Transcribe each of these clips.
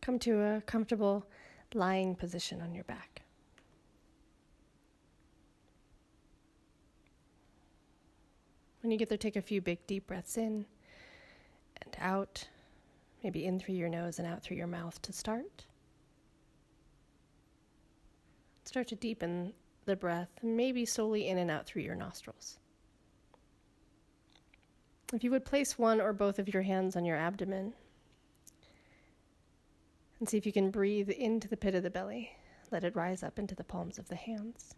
Come to a comfortable lying position on your back. When you get there, take a few big deep breaths in and out, maybe in through your nose and out through your mouth to start. Start to deepen the breath, maybe slowly in and out through your nostrils. If you would place one or both of your hands on your abdomen and see if you can breathe into the pit of the belly, let it rise up into the palms of the hands.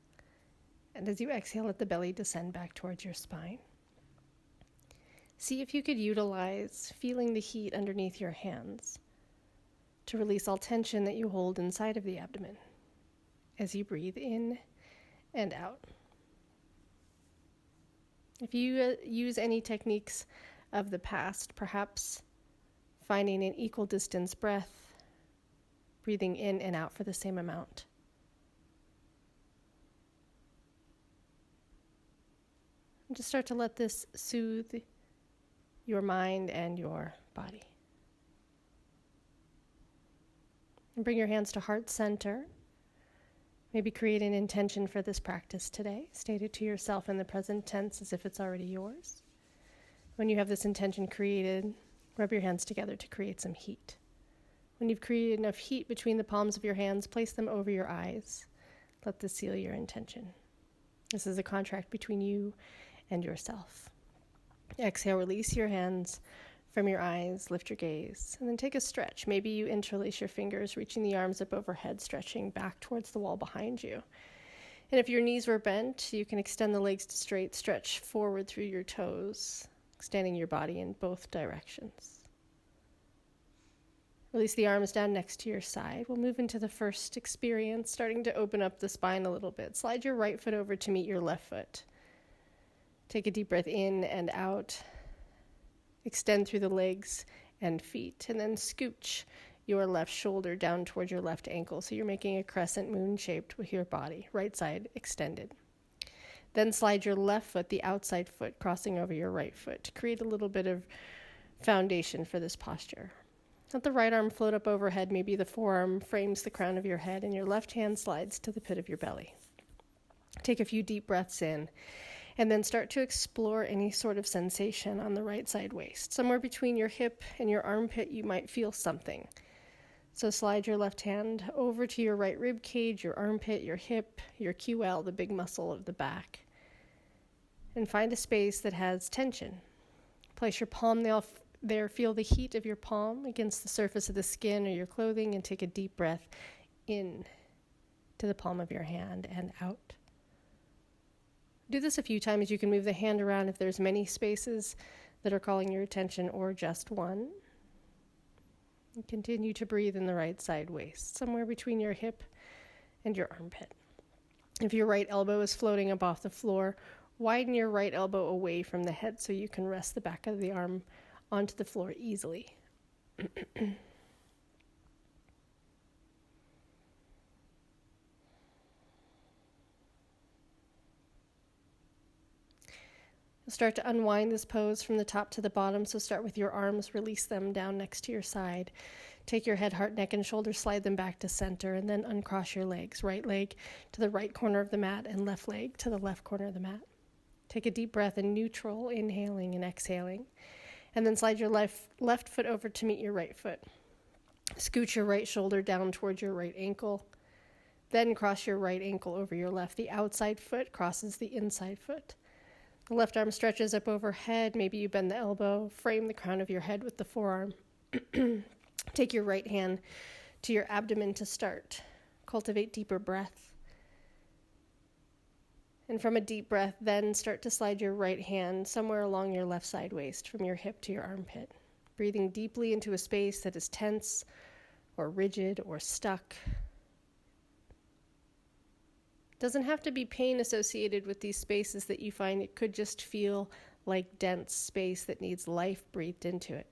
And as you exhale, let the belly descend back towards your spine. See if you could utilize feeling the heat underneath your hands to release all tension that you hold inside of the abdomen as you breathe in and out. If you use any techniques of the past, perhaps finding an equal distance breath, breathing in and out for the same amount. And just start to let this soothe your mind and your body. And bring your hands to heart center. Maybe create an intention for this practice today. State it to yourself in the present tense as if it's already yours. When you have this intention created, rub your hands together to create some heat. When you've created enough heat between the palms of your hands, place them over your eyes. Let this seal your intention. This is a contract between you and yourself. Exhale, release your hands from your eyes, lift your gaze, and then take a stretch. Maybe you interlace your fingers, reaching the arms up overhead, stretching back towards the wall behind you. And if your knees were bent, you can extend the legs to straight, stretch forward through your toes, extending your body in both directions. Release the arms down next to your side. We'll move into the first experience, starting to open up the spine a little bit. Slide your right foot over to meet your left foot. Take a deep breath in and out. Extend through the legs and feet, and then scooch your left shoulder down towards your left ankle. So you're making a crescent moon shaped with your body, right side extended. Then slide your left foot, the outside foot, crossing over your right foot to create a little bit of foundation for this posture. Let the right arm float up overhead. Maybe the forearm frames the crown of your head, and your left hand slides to the pit of your belly. Take a few deep breaths in. And then start to explore any sort of sensation on the right side waist. Somewhere between your hip and your armpit, you might feel something. So slide your left hand over to your right rib cage, your armpit, your hip, your QL, the big muscle of the back. And find a space that has tension. Place your palm there. Feel the heat of your palm against the surface of the skin or your clothing, and take a deep breath in to the palm of your hand and out. Do this a few times. You can move the hand around if there's many spaces that are calling your attention or just one. And continue to breathe in the right side waist, somewhere between your hip and your armpit. If your right elbow is floating up off the floor, widen your right elbow away from the head so you can rest the back of the arm onto the floor easily. You'll start to unwind this pose from the top to the bottom, so start with your arms, release them down next to your side. Take your head, heart, neck, and shoulders, slide them back to center, and then uncross your legs. Right leg to the right corner of the mat, and left leg to the left corner of the mat. Take a deep breath in neutral, inhaling and exhaling. And then slide your left foot over to meet your right foot. Scoot your right shoulder down towards your right ankle. Then cross your right ankle over your left. The outside foot crosses the inside foot. The left arm stretches up overhead. Maybe you bend the elbow. Frame the crown of your head with the forearm. Take your right hand to your abdomen to start. Cultivate deeper breath. And from a deep breath, then start to slide your right hand somewhere along your left side waist from your hip to your armpit. Breathing deeply into a space that is tense or rigid or stuck. Doesn't have to be pain associated with these spaces that you find. It could just feel like dense space that needs life breathed into it.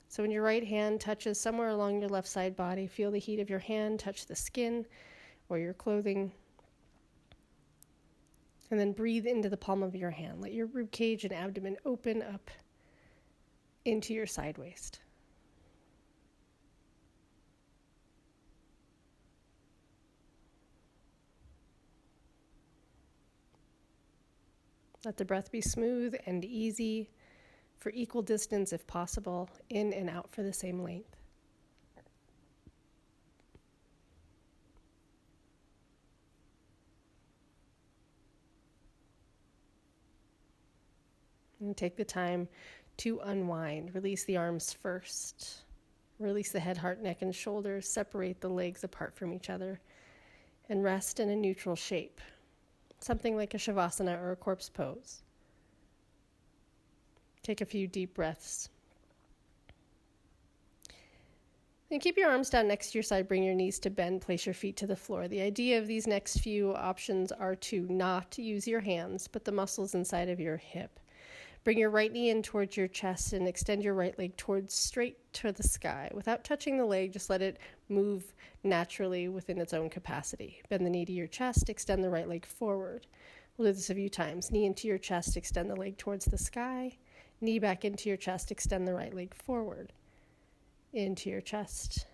So when your right hand touches somewhere along your left side body, feel the heat of your hand touch the skin or your clothing. And then breathe into the palm of your hand. Let your rib cage and abdomen open up into your side waist. Let the breath be smooth and easy for equal distance if possible, in and out for the same length. And take the time to unwind. Release the arms first. Release the head, heart, neck, and shoulders. Separate the legs apart from each other. And rest in a neutral shape. Something like a shavasana or a corpse pose. Take a few deep breaths. Then keep your arms down next to your side. Bring your knees to bend. Place your feet to the floor. The idea of these next few options are to not use your hands, but the muscles inside of your hip. Bring your right knee in towards your chest and extend your right leg towards straight to the sky. Without touching the leg, just let it move naturally within its own capacity. Bend the knee to your chest, extend the right leg forward. We'll do this a few times. Knee into your chest, extend the leg towards the sky. Knee back into your chest, extend the right leg forward. Into your chest,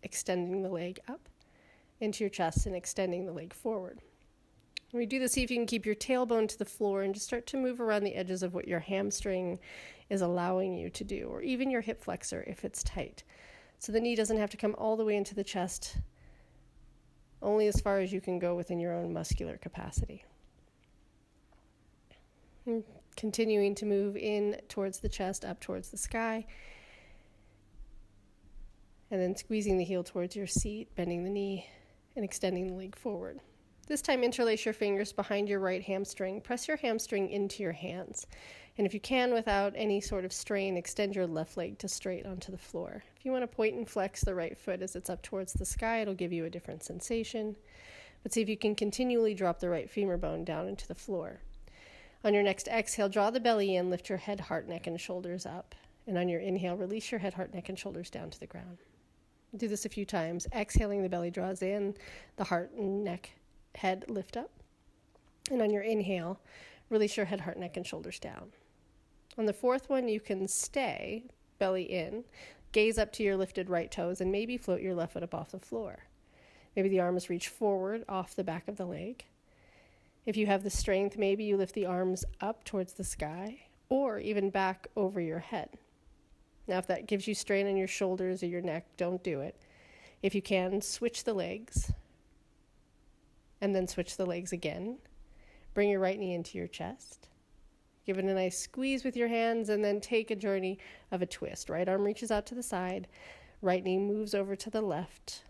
extending the leg up. Into your chest and extending the leg forward. When we do this, see if you can keep your tailbone to the floor and just start to move around the edges of what your hamstring is allowing you to do, or even your hip flexor if it's tight. So the knee doesn't have to come all the way into the chest, only as far as you can go within your own muscular capacity. And continuing to move in towards the chest, up towards the sky, and then squeezing the heel towards your seat, bending the knee, and extending the leg forward. This time, interlace your fingers behind your right hamstring. Press your hamstring into your hands. And if you can, without any sort of strain, extend your left leg to straight onto the floor. If you want to point and flex the right foot as it's up towards the sky, it'll give you a different sensation. But see if you can continually drop the right femur bone down into the floor. On your next exhale, draw the belly in, lift your head, heart, neck, and shoulders up. And on your inhale, release your head, heart, neck, and shoulders down to the ground. Do this a few times. Exhaling, the belly draws in, the heart and neck, head lift up. And on your inhale, release your head, heart, neck, and shoulders down. On the fourth one, you can stay, belly in, gaze up to your lifted right toes, and maybe float your left foot up off the floor. Maybe the arms reach forward off the back of the leg. If you have the strength, maybe you lift the arms up towards the sky, or even back over your head. Now, if that gives you strain on your shoulders or your neck, don't do it. If you can, switch the legs, and then switch the legs again. Bring your right knee into your chest. Give it a nice squeeze with your hands, and then take a journey of a twist. Right arm reaches out to the side. Right knee moves over to the left.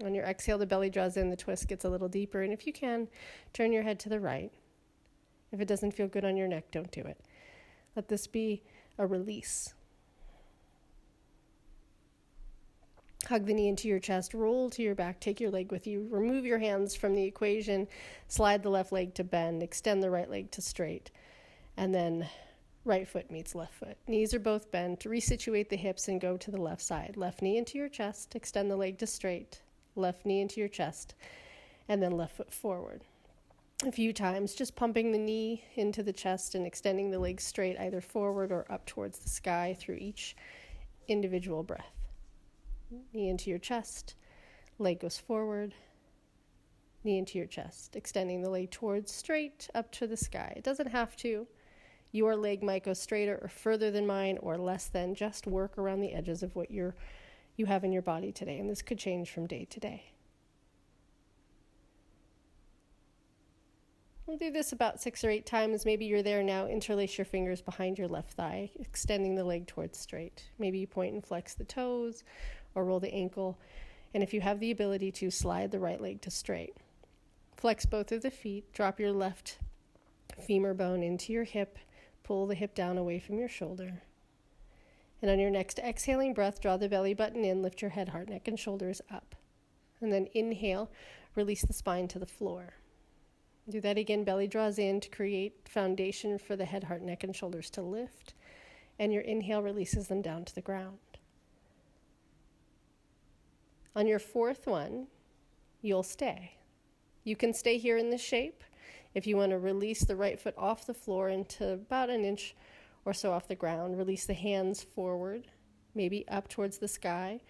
On your exhale, the belly draws in, the twist gets a little deeper, and if you can, turn your head to the right. If it doesn't feel good on your neck, don't do it. Let this be a release. Hug the knee into your chest, roll to your back, take your leg with you, remove your hands from the equation, slide the left leg to bend, extend the right leg to straight, and then right foot meets left foot. Knees are both bent, resituate the hips and go to the left side. Left knee into your chest, extend the leg to straight, left knee into your chest, and then left foot forward. A few times, just pumping the knee into the chest and extending the leg straight, either forward or up towards the sky through each individual breath. Knee into your chest, leg goes forward, knee into your chest, extending the leg towards straight up to the sky. It doesn't have to. Your leg might go straighter or further than mine or less than. Just work around the edges of what you have in your body today, and this could change from day to day. We'll do this about 6 or 8 times. Maybe you're there now. Interlace your fingers behind your left thigh, extending the leg towards straight. Maybe you point and flex the toes or roll the ankle. And if you have the ability to, slide the right leg to straight. Flex both of the feet. Drop your left femur bone into your hip. Pull the hip down away from your shoulder. And on your next exhaling breath, draw the belly button in. Lift your head, heart, neck, and shoulders up. And then inhale, release the spine to the floor. Do that again. Belly draws in to create foundation for the head, heart, neck, and shoulders to lift. And your inhale releases them down to the ground. On your fourth one, you'll stay. You can stay here in this shape. If you want to release the right foot off the floor into about an inch or so off the ground, release the hands forward, maybe up towards the sky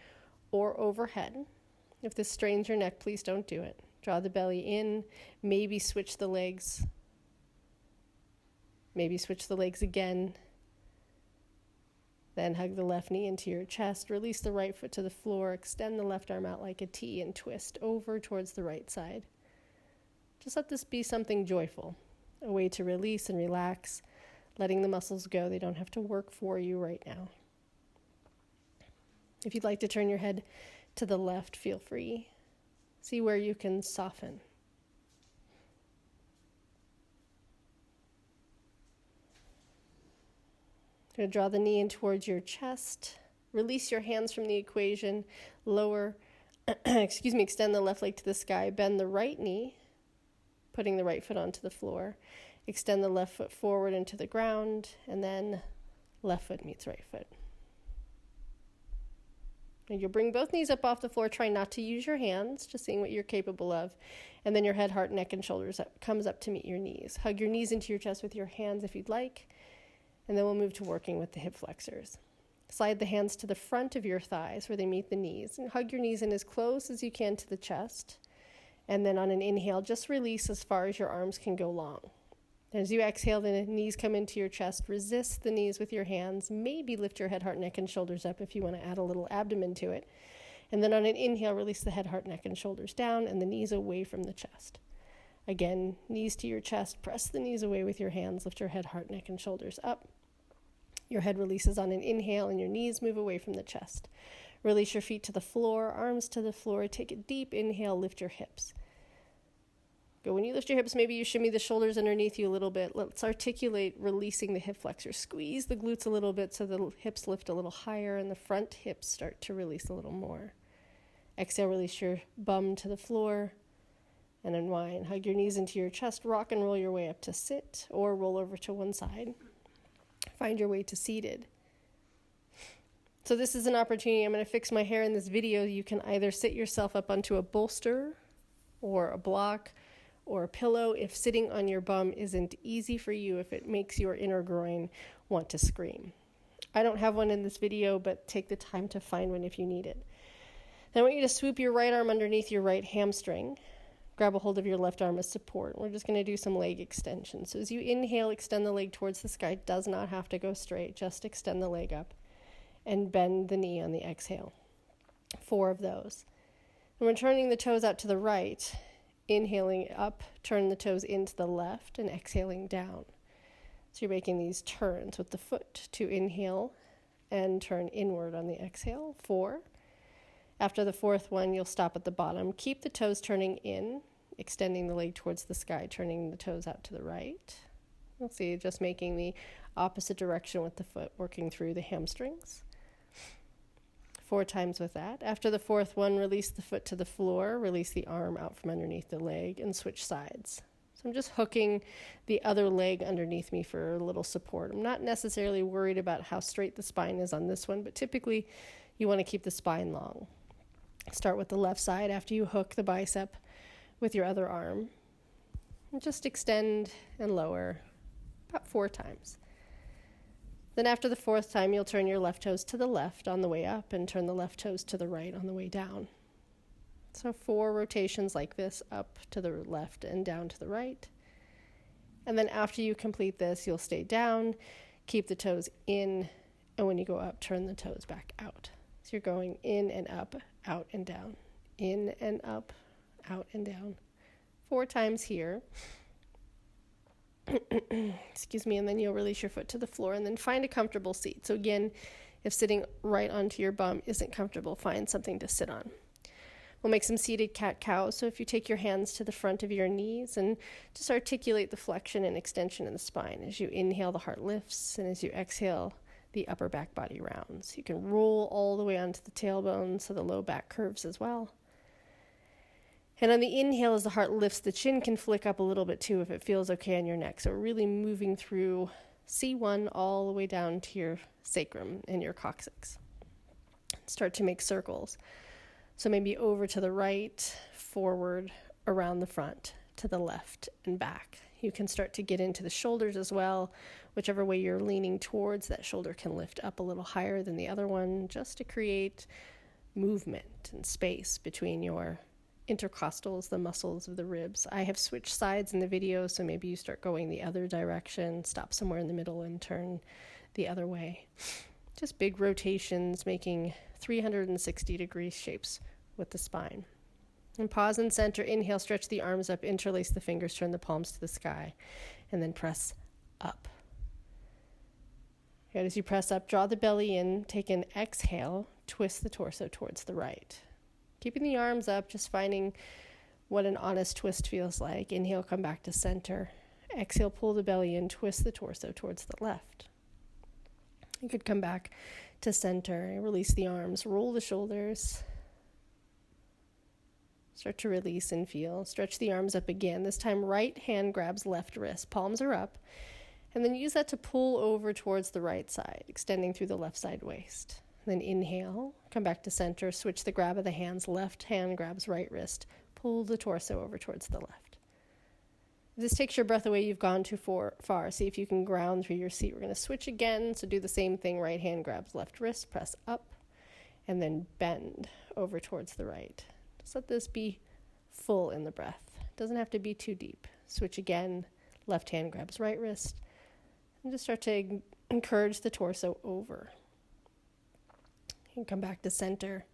or overhead. If this strains your neck, please don't do it. Draw the belly in, maybe switch the legs. Maybe switch the legs again. Then hug the left knee into your chest. Release the right foot to the floor. Extend the left arm out like a T and twist over towards the right side. Just let this be something joyful, a way to release and relax, letting the muscles go. They don't have to work for you right now. If you'd like to turn your head to the left, feel free. See where you can soften. Going to draw the knee in towards your chest. Release your hands from the equation. Lower, extend the left leg to the sky. Bend the right knee, putting the right foot onto the floor. Extend the left foot forward into the ground, and then left foot meets right foot. And you'll bring both knees up off the floor. Try not to use your hands, just seeing what you're capable of. And then your head, heart, neck, and shoulders comes up to meet your knees. Hug your knees into your chest with your hands if you'd like. And then we'll move to working with the hip flexors. Slide the hands to the front of your thighs where they meet the knees. And hug your knees in as close as you can to the chest. And then on an inhale, just release as far as your arms can go long. As you exhale, the knees come into your chest. Resist the knees with your hands. Maybe lift your head, heart, neck, and shoulders up if you want to add a little abdomen to it. And then on an inhale, release the head, heart, neck, and shoulders down and the knees away from the chest. Again, knees to your chest. Press the knees away with your hands. Lift your head, heart, neck, and shoulders up. Your head releases on an inhale and your knees move away from the chest. Release your feet to the floor, arms to the floor. Take a deep inhale, lift your hips. Good. When you lift your hips, maybe you shimmy the shoulders underneath you a little bit. Let's articulate releasing the hip flexor. Squeeze the glutes a little bit so the hips lift a little higher and the front hips start to release a little more. Exhale, release your bum to the floor and unwind. Hug your knees into your chest. Rock and roll your way up to sit or roll over to one side. Find your way to seated. So this is an opportunity. I'm going to fix my hair in this video. You can either sit yourself up onto a bolster or a block or a pillow if sitting on your bum isn't easy for you, if it makes your inner groin want to scream. I don't have one in this video, but take the time to find one if you need it. Then I want you to swoop your right arm underneath your right hamstring. Grab a hold of your left arm as support. We're just going to do some leg extension. So as you inhale, extend the leg towards the sky. It does not have to go straight. Just extend the leg up and bend the knee on the exhale. 4 of those. And we're turning the toes out to the right. Inhaling up, turn the toes into the left, and exhaling down. So you're making these turns with the foot to inhale and turn inward on the exhale. 4. After the 4th one, you'll stop at the bottom. Keep the toes turning in, extending the leg towards the sky, turning the toes out to the right. You'll see just making the opposite direction with the foot, working through the hamstrings. 4 times with that. After the 4th one, release the foot to the floor, release the arm out from underneath the leg, and switch sides. So I'm just hooking the other leg underneath me for a little support. I'm not necessarily worried about how straight the spine is on this one, but typically you want to keep the spine long. Start with the left side after you hook the bicep with your other arm. And just extend and lower about 4 times. Then after the 4th time, you'll turn your left toes to the left on the way up and turn the left toes to the right on the way down. So 4 rotations like this, up to the left and down to the right. And then after you complete this, you'll stay down, keep the toes in, and when you go up, turn the toes back out. So you're going in and up, out and down, in and up, out and down. 4 times here. Excuse me, and then you'll release your foot to the floor and then find a comfortable seat. So again, if sitting right onto your bum isn't comfortable, find something to sit on. We'll make some seated cat-cow. So if you take your hands to the front of your knees and just articulate the flexion and extension in the spine. As you inhale, the heart lifts, and as you exhale, the upper back body rounds. You can roll all the way onto the tailbone so the low back curves as well. And on the inhale, as the heart lifts, the chin can flick up a little bit too if it feels okay on your neck. So we're really moving through C1 all the way down to your sacrum and your coccyx. Start to make circles. So maybe over to the right, forward, around the front, to the left and back. You can start to get into the shoulders as well. Whichever way you're leaning towards, that shoulder can lift up a little higher than the other one, just to create movement and space between your intercostals, the muscles of the ribs. I have switched sides in the video, so maybe you start going the other direction, stop somewhere in the middle and turn the other way. Just big rotations, making 360-degree shapes with the spine. And pause and center. Inhale, stretch the arms up, interlace the fingers, turn the palms to the sky, and then press up. Good. As you press up, draw the belly in, take an exhale, twist the torso towards the right. Keeping the arms up, just finding what an honest twist feels like. Inhale, come back to center. Exhale, pull the belly in, twist the torso towards the left. You could come back to center, release the arms, roll the shoulders. Start to release and feel. Stretch the arms up again. This time, right hand grabs left wrist. Palms are up. And then use that to pull over towards the right side, extending through the left side waist. Then inhale, come back to center, switch the grab of the hands. Left hand grabs right wrist. Pull the torso over towards the left. If this takes your breath away, you've gone too far. See if you can ground through your seat. We're going to switch again. So do the same thing. Right hand grabs left wrist, press up, and then bend over towards the right. Just let this be full in the breath. It doesn't have to be too deep. Switch again. Left hand grabs right wrist. And just start to encourage the torso over. And come back to center.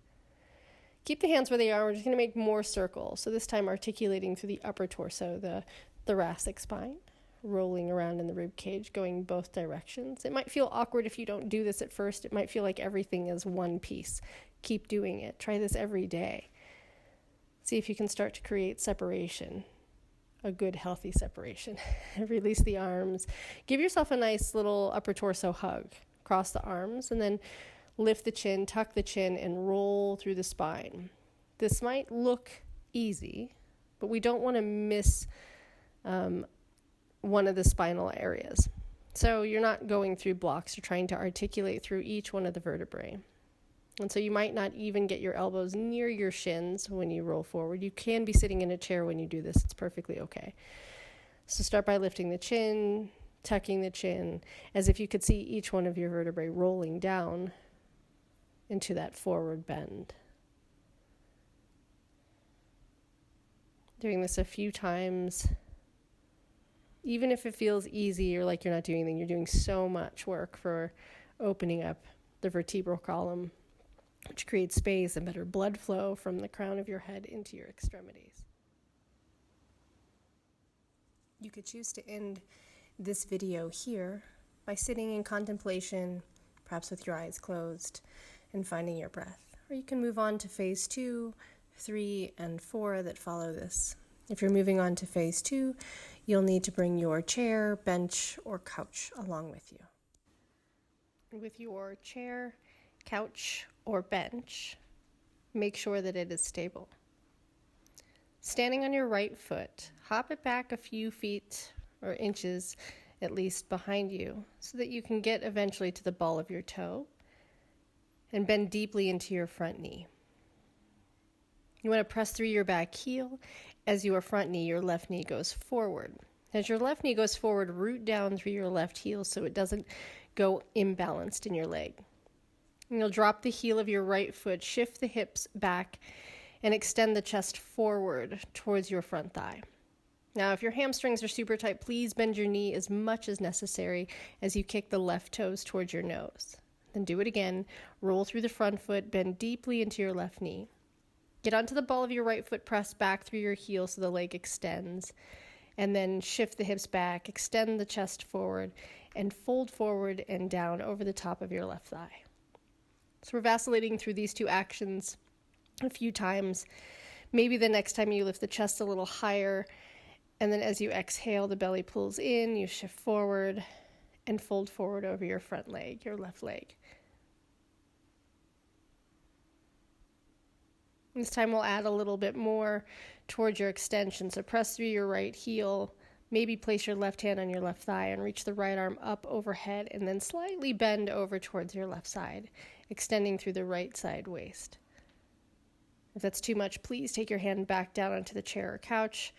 Keep the hands where they are. We're just going to make more circles. So this time articulating through the upper torso, the thoracic spine, rolling around in the rib cage, going both directions. It might feel awkward if you don't do this at first. It might feel like everything is one piece. Keep doing it. Try this every day. See if you can start to create separation, a good, healthy separation. Release the arms. Give yourself a nice little upper torso hug. Cross the arms and then lift the chin, tuck the chin, and roll through the spine. This might look easy, but we don't want to miss one of the spinal areas. So you're not going through blocks. You're trying to articulate through each one of the vertebrae. And so you might not even get your elbows near your shins when you roll forward. You can be sitting in a chair when you do this. It's perfectly okay. So start by lifting the chin, tucking the chin, as if you could see each one of your vertebrae rolling down into that forward bend. Doing this a few times, even if it feels easy or like you're not doing anything, you're doing so much work for opening up the vertebral column, which creates space and better blood flow from the crown of your head into your extremities. You could choose to end this video here by sitting in contemplation, perhaps with your eyes closed, and finding your breath. Or you can move on to phase 2, 3, and 4 that follow this. If you're moving on to phase 2, you'll need to bring your chair, bench, or couch along with you. With your chair, couch, or bench, make sure that it is stable. Standing on your right foot, hop it back a few feet or inches at least behind you so that you can get eventually to the ball of your toe and bend deeply into your front knee. You want to press through your back heel. As your front knee, your left knee goes forward. As your left knee goes forward, root down through your left heel so it doesn't go imbalanced in your leg. And you'll drop the heel of your right foot, shift the hips back, and extend the chest forward towards your front thigh. Now, if your hamstrings are super tight, please bend your knee as much as necessary as you kick the left toes towards your nose. Then do it again. Roll through the front foot, bend deeply into your left knee. Get onto the ball of your right foot, press back through your heel so the leg extends, and then shift the hips back, extend the chest forward, and fold forward and down over the top of your left thigh. So we're vacillating through these two actions a few times. Maybe the next time you lift the chest a little higher, and then as you exhale, the belly pulls in, you shift forward and fold forward over your front leg, your left leg. This time we'll add a little bit more towards your extension. So press through your right heel, maybe place your left hand on your left thigh and reach the right arm up overhead and then slightly bend over towards your left side, extending through the right side waist. If that's too much, please take your hand back down onto the chair or couch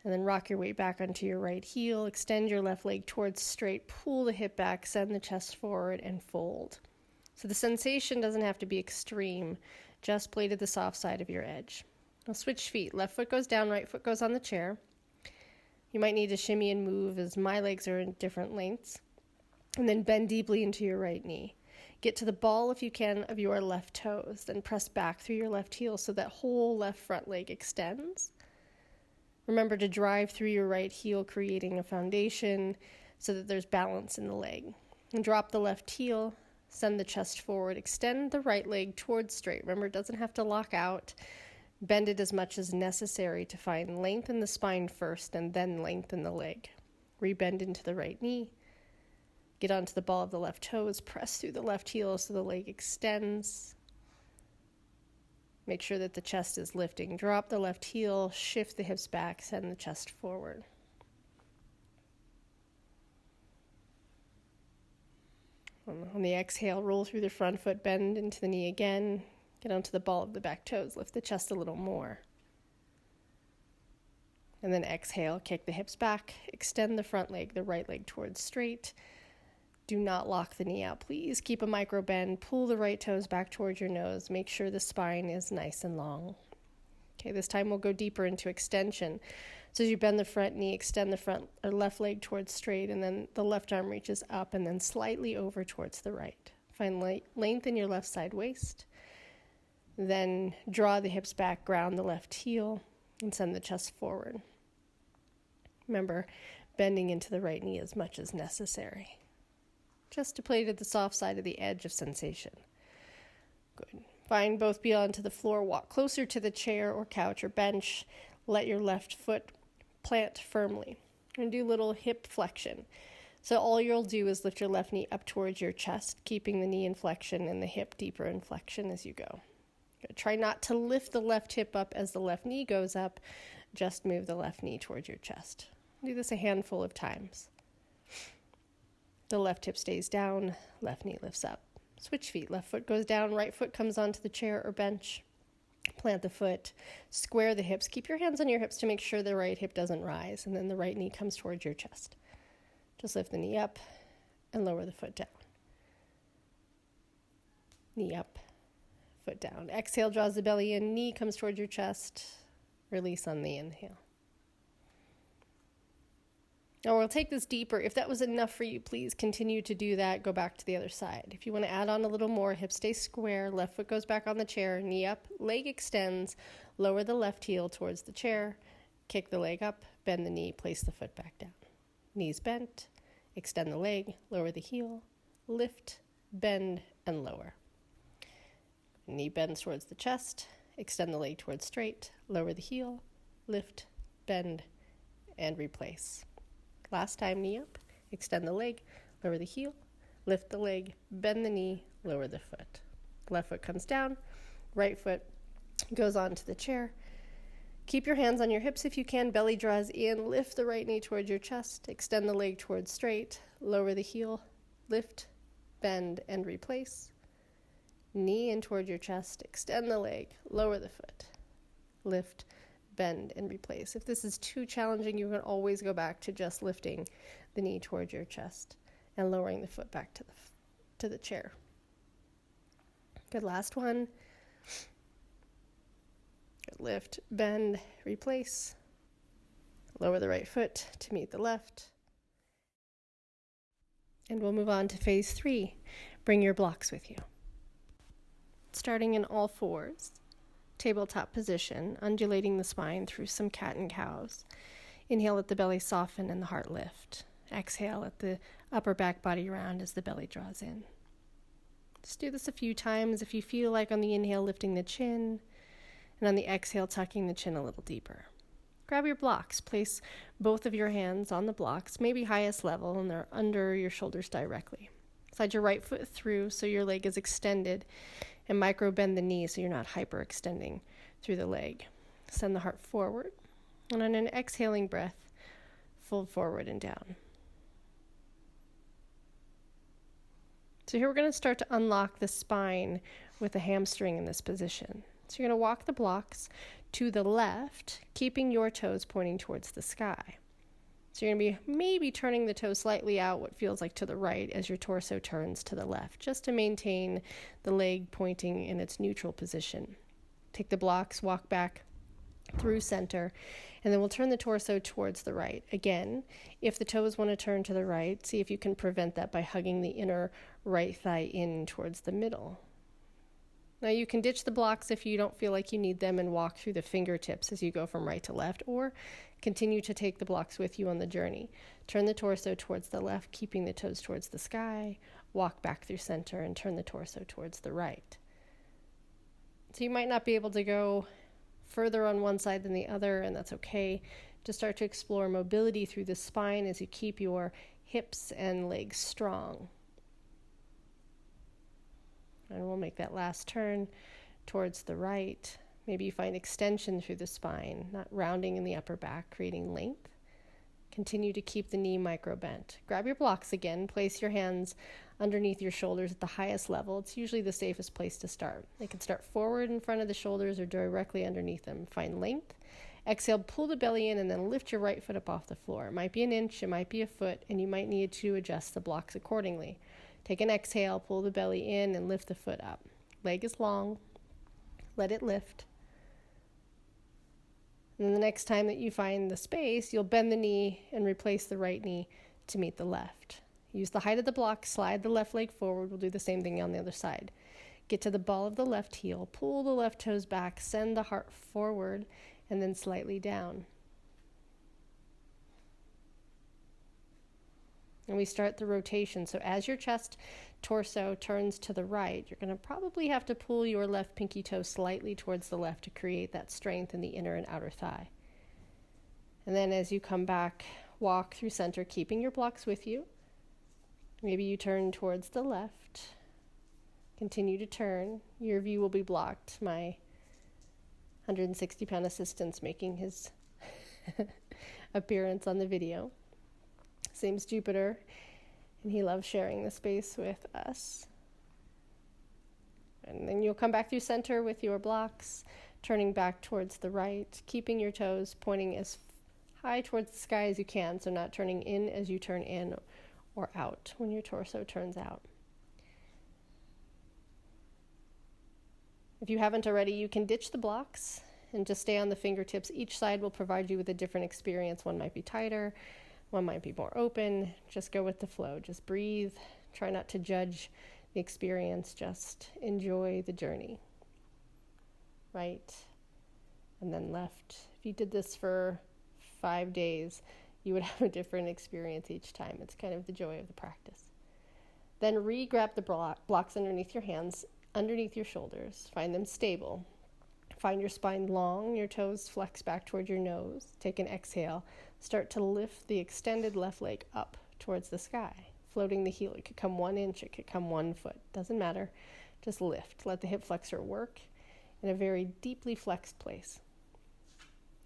and then rock your weight back onto your right heel. Extend your left leg towards straight, pull the hip back, send the chest forward, and fold. So the sensation doesn't have to be extreme, just play to the soft side of your edge. Now switch feet. Left foot goes down, right foot goes on the chair. You might need to shimmy and move as my legs are in different lengths. And then bend deeply into your right knee. Get to the ball, if you can, of your left toes. Then press back through your left heel so that whole left front leg extends. Remember to drive through your right heel, creating a foundation so that there's balance in the leg. And drop the left heel, send the chest forward, extend the right leg towards straight. Remember, it doesn't have to lock out. Bend it as much as necessary to find length in the spine first and then lengthen the leg. Rebend into the right knee. Get onto the ball of the left toes. Press through the left heel so the leg extends. Make sure that the chest is lifting. Drop the left heel, shift the hips back, send the chest forward. On the exhale, roll through the front foot, bend into the knee again. Get onto the ball of the back toes, lift the chest a little more. And then exhale, kick the hips back, extend the front leg, the right leg towards straight. Do not lock the knee out, please. Keep a micro bend, pull the right toes back towards your nose. Make sure the spine is nice and long. Okay, this time we'll go deeper into extension. So as you bend the front knee, extend the front or left leg towards straight, and then the left arm reaches up and then slightly over towards the right. Find length in your left side waist. Then draw the hips back, ground the left heel, and send the chest forward. Remember, bending into the right knee as much as necessary. Just to play to the soft side of the edge of sensation. Good. Find both feet onto the floor. Walk closer to the chair or couch or bench. Let your left foot plant firmly. And do little hip flexion. So all you'll do is lift your left knee up towards your chest, keeping the knee in flexion and the hip deeper in flexion as you go. Try not to lift the left hip up as the left knee goes up. Just move the left knee towards your chest. Do this a handful of times. The left hip stays down, left knee lifts up. Switch feet. Left foot goes down, right foot comes onto the chair or bench. Plant the foot, square the hips. Keep your hands on your hips to make sure the right hip doesn't rise, and then the right knee comes towards your chest. Just lift the knee up and lower the foot down. Knee up, foot down. Exhale, draws the belly in, knee comes towards your chest. Release on the inhale. Now we'll take this deeper. If that was enough for you, please continue to do that. Go back to the other side. If you want to add on a little more, hips stay square, left foot goes back on the chair, knee up, leg extends, lower the left heel towards the chair, kick the leg up, bend the knee, place the foot back down. Knees bent, extend the leg, lower the heel, lift, bend, and lower. Knee bends towards the chest, extend the leg towards straight, lower the heel, lift, bend, and replace. Last time, knee up, extend the leg, lower the heel, lift the leg, bend the knee, lower the foot. Left foot comes down, right foot goes onto the chair. Keep your hands on your hips if you can, belly draws in, lift the right knee towards your chest, extend the leg towards straight, lower the heel, lift, bend, and replace. Knee in toward your chest, extend the leg, lower the foot, lift, bend, and replace. If this is too challenging, you can always go back to just lifting the knee towards your chest and lowering the foot back to the chair. Good, last one. Good, lift, bend, replace. Lower the right foot to meet the left. And we'll move on to phase 3. Bring your blocks with you. Starting in all fours. Tabletop position, undulating the spine through some cat and cows. Inhale, let the belly soften and the heart lift. Exhale, let the upper back body round as the belly draws in. Just do this a few times. If you feel like on the inhale, lifting the chin, and on the exhale, tucking the chin a little deeper. Grab your blocks. Place both of your hands on the blocks, maybe highest level, and they're under your shoulders directly. Slide your right foot through so your leg is extended, and micro bend the knee so you're not hyperextending through the leg. Send the heart forward, and on an exhaling breath, fold forward and down. So here we're going to start to unlock the spine with a hamstring in this position. So you're going to walk the blocks to the left, keeping your toes pointing towards the sky. So you're going to be maybe turning the toe slightly out, what feels like to the right, as your torso turns to the left, just to maintain the leg pointing in its neutral position. Take the blocks, walk back through center, and then we'll turn the torso towards the right. Again, if the toes want to turn to the right, see if you can prevent that by hugging the inner right thigh in towards the middle. Now you can ditch the blocks if you don't feel like you need them and walk through the fingertips as you go from right to left, or continue to take the blocks with you on the journey. Turn the torso towards the left, keeping the toes towards the sky, walk back through center, and turn the torso towards the right. So you might not be able to go further on one side than the other, and that's okay. Just start to explore mobility through the spine as you keep your hips and legs strong. And we'll make that last turn towards the right. Maybe you find extension through the spine, not rounding in the upper back, creating length. Continue to keep the knee micro bent. Grab your blocks again. Place your hands underneath your shoulders at the highest level. It's usually the safest place to start. They can start forward in front of the shoulders or directly underneath them. Find length. Exhale, pull the belly in, and then lift your right foot up off the floor. It might be an inch, it might be a foot, and you might need to adjust the blocks accordingly. Take an exhale, pull the belly in, and lift the foot up. Leg is long. Let it lift. And then the next time that you find the space, you'll bend the knee and replace the right knee to meet the left. Use the height of the block, slide the left leg forward. We'll do the same thing on the other side. Get to the ball of the left heel, pull the left toes back, send the heart forward, and then slightly down. And we start the rotation. So as your chest, torso turns to the right, you're going to probably have to pull your left pinky toe slightly towards the left to create that strength in the inner and outer thigh. And then as you come back, walk through center, keeping your blocks with you. Maybe you turn towards the left. Continue to turn. Your view will be blocked. My 160-pound assistant's making his appearance on the video. His name's Jupiter, and he loves sharing the space with us. And then you'll come back through center with your blocks, turning back towards the right, keeping your toes pointing as high towards the sky as you can, so not turning in as you turn in or out when your torso turns out. If you haven't already, you can ditch the blocks and just stay on the fingertips. Each side will provide you with a different experience. One might be tighter, one might be more open. Just go with the flow. Just breathe. Try not to judge the experience. Just enjoy the journey. Right, and then left. If you did this for 5 days, you would have a different experience each time. It's kind of the joy of the practice. Then re-grab the blocks underneath your hands, underneath your shoulders. Find them stable. Find your spine long, your toes flex back toward your nose. Take an exhale. Start to lift the extended left leg up towards the sky, floating the heel. It could come 1 inch, it could come 1 foot. Doesn't matter. Just lift. Let the hip flexor work in a very deeply flexed place.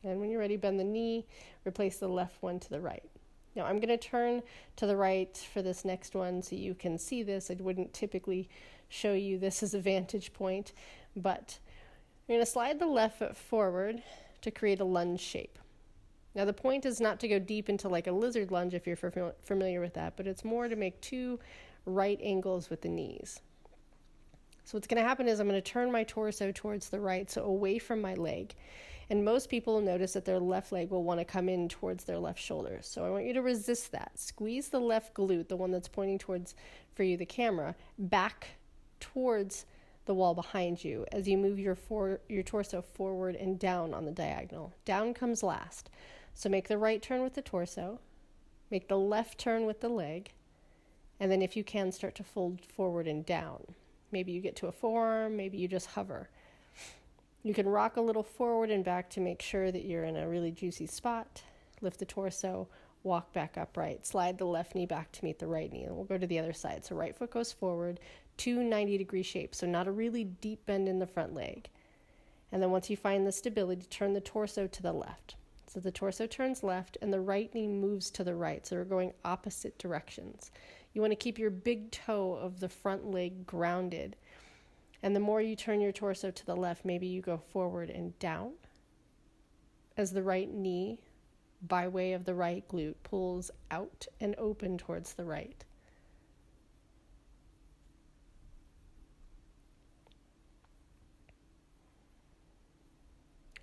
And when you're ready, bend the knee, replace the left one to the right. Now I'm going to turn to the right for this next one so you can see this. I wouldn't typically show you this as a vantage point, but you're going to slide the left foot forward to create a lunge shape. Now the point is not to go deep into like a lizard lunge if you're familiar with that, but it's more to make 2 right angles with the knees. So what's going to happen is I'm going to turn my torso towards the right, so away from my leg. And most people notice that their left leg will want to come in towards their left shoulder. So I want you to resist that. Squeeze the left glute, the one that's pointing towards, for you, the camera, back towards the wall behind you as you move your torso forward and down on the diagonal. Down comes last. So make the right turn with the torso, make the left turn with the leg, and then if you can, start to fold forward and down. Maybe you get to a forearm, maybe you just hover. You can rock a little forward and back to make sure that you're in a really juicy spot. Lift the torso, walk back upright. Slide the left knee back to meet the right knee. And we'll go to the other side. So right foot goes forward, 2 90-degree shapes. So not a really deep bend in the front leg. And then once you find the stability, turn the torso to the left. So the torso turns left and the right knee moves to the right. So we're going opposite directions. You want to keep your big toe of the front leg grounded. And the more you turn your torso to the left, maybe you go forward and down as the right knee, by way of the right glute, pulls out and open towards the right.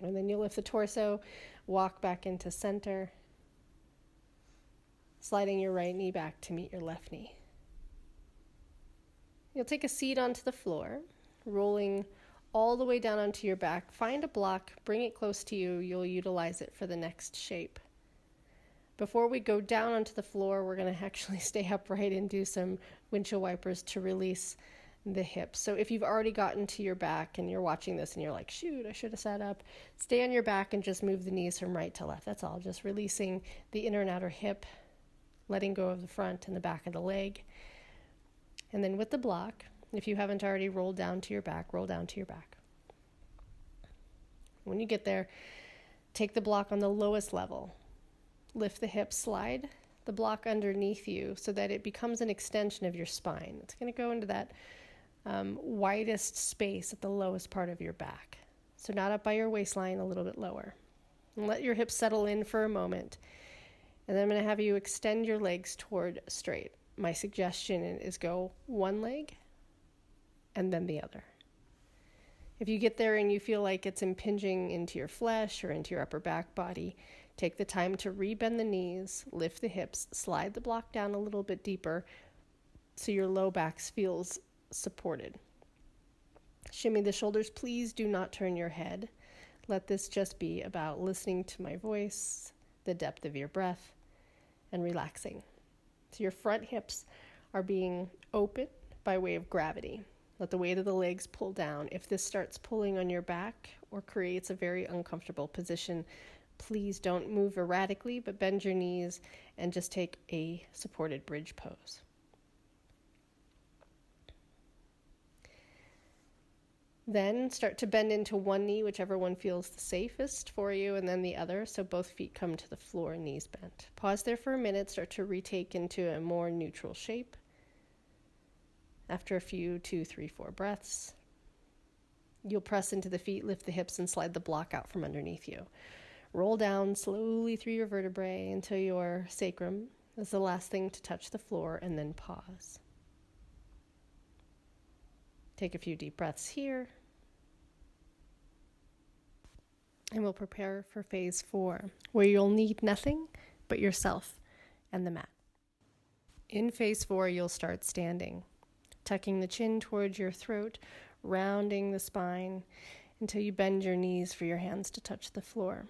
And then you'll lift the torso, walk back into center, sliding your right knee back to meet your left knee. You'll take a seat onto the floor, rolling all the way down onto your back. Find a block, bring it close to you. You'll utilize it for the next shape. Before we go down onto the floor, we're going to actually stay upright and do some windshield wipers to release the hips. So if you've already gotten to your back and you're watching this and you're like, shoot, I should have sat up, stay on your back and just move the knees from right to left. That's all, just releasing the inner and outer hip, letting go of the front and the back of the leg. And then with the block, if you haven't already rolled down to your back, roll down to your back. When you get there, take the block on the lowest level. Lift the hips, slide the block underneath you so that it becomes an extension of your spine. It's going to go into that widest space at the lowest part of your back. So not up by your waistline, a little bit lower. And let your hips settle in for a moment. And then I'm going to have you extend your legs toward straight. My suggestion is go one leg and then the other. If you get there and you feel like it's impinging into your flesh or into your upper back body, take the time to rebend the knees, lift the hips, slide the block down a little bit deeper so your low back feels supported. Shimmy the shoulders. Please do not turn your head. Let this just be about listening to my voice, the depth of your breath, and relaxing. So your front hips are being open by way of gravity. Let the weight of the legs pull down. If this starts pulling on your back or creates a very uncomfortable position, please don't move erratically, but bend your knees and just take a supported bridge pose. Then start to bend into one knee, whichever one feels the safest for you, and then the other, so both feet come to the floor, knees bent. Pause there for a minute, start to retake into a more neutral shape. After a few, 2, 3, 4 breaths, you'll press into the feet, lift the hips, and slide the block out from underneath you. Roll down slowly through your vertebrae until your sacrum is the last thing to touch the floor, and then pause. Take a few deep breaths here. And we'll prepare for phase 4, where you'll need nothing but yourself and the mat. In phase 4, you'll start standing, tucking the chin towards your throat, rounding the spine until you bend your knees for your hands to touch the floor.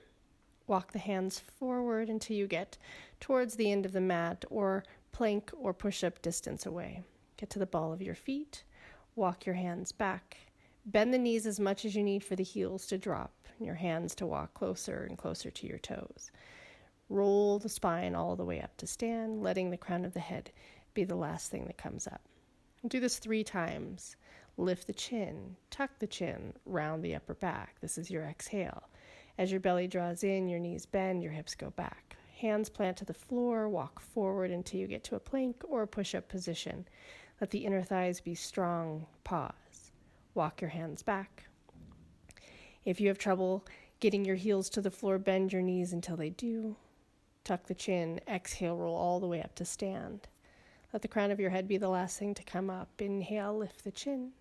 Walk the hands forward until you get towards the end of the mat or plank or push-up distance away. Get to the ball of your feet, walk your hands back. Bend the knees as much as you need for the heels to drop and your hands to walk closer and closer to your toes. Roll the spine all the way up to stand, letting the crown of the head be the last thing that comes up. Do this 3 times. Lift the chin, tuck the chin, round the upper back. This is your exhale. As your belly draws in, your knees bend, your hips go back. Hands plant to the floor, walk forward until you get to a plank or a push-up position. Let the inner thighs be strong. Pause. Walk your hands back. If you have trouble getting your heels to the floor, bend your knees until they do. Tuck the chin. Exhale, roll all the way up to stand. Let the crown of your head be the last thing to come up. Inhale, lift the chin.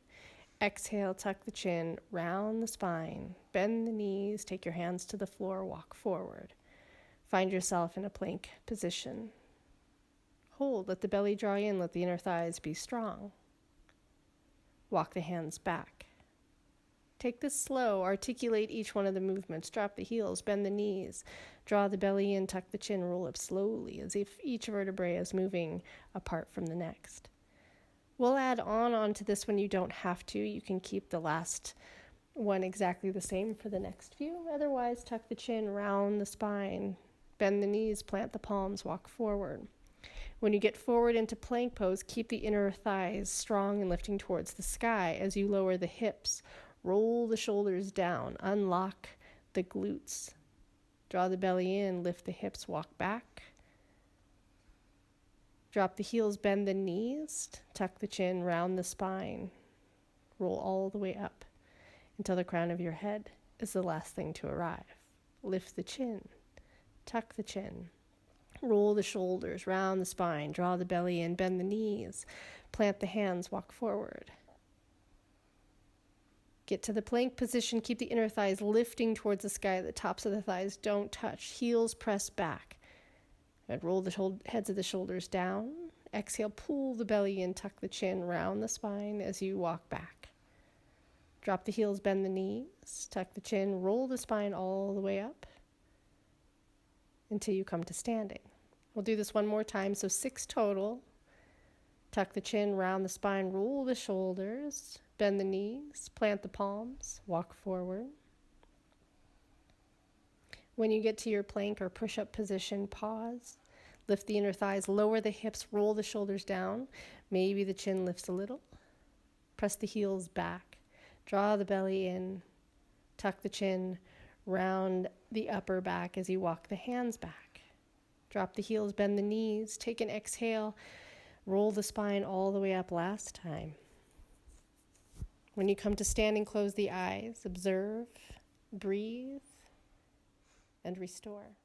Exhale, tuck the chin, round the spine, bend the knees, take your hands to the floor, walk forward. Find yourself in a plank position. Hold, let the belly draw in, let the inner thighs be strong. Walk the hands back. Take this slow, articulate each one of the movements, drop the heels, bend the knees, draw the belly in, tuck the chin, roll up slowly as if each vertebrae is moving apart from the next. We'll add onto this when you don't have to. You can keep the last one exactly the same for the next few. Otherwise, tuck the chin, round the spine, bend the knees, plant the palms, walk forward. When you get forward into plank pose, keep the inner thighs strong and lifting towards the sky as you lower the hips. Roll the shoulders down, unlock the glutes. Draw the belly in, lift the hips, walk back. Drop the heels, bend the knees, tuck the chin, round the spine. Roll all the way up until the crown of your head is the last thing to arrive. Lift the chin, tuck the chin. Roll the shoulders, round the spine, draw the belly in, bend the knees, plant the hands, walk forward. Get to the plank position. Keep the inner thighs lifting towards the sky. The tops of the thighs don't touch. Heels press back. And roll the heads of the shoulders down. Exhale, pull the belly in, tuck the chin, round the spine as you walk back. Drop the heels, bend the knees, tuck the chin, roll the spine all the way up until you come to standing. We'll do this one more time, so 6 total. Tuck the chin, round the spine, roll the shoulders, bend the knees, plant the palms, walk forward. When you get to your plank or push-up position, pause. Lift the inner thighs, lower the hips, roll the shoulders down. Maybe the chin lifts a little. Press the heels back. Draw the belly in. Tuck the chin. Round the upper back as you walk the hands back. Drop the heels, bend the knees. Take an exhale. Roll the spine all the way up last time. When you come to standing, close the eyes. Observe, breathe, and restore.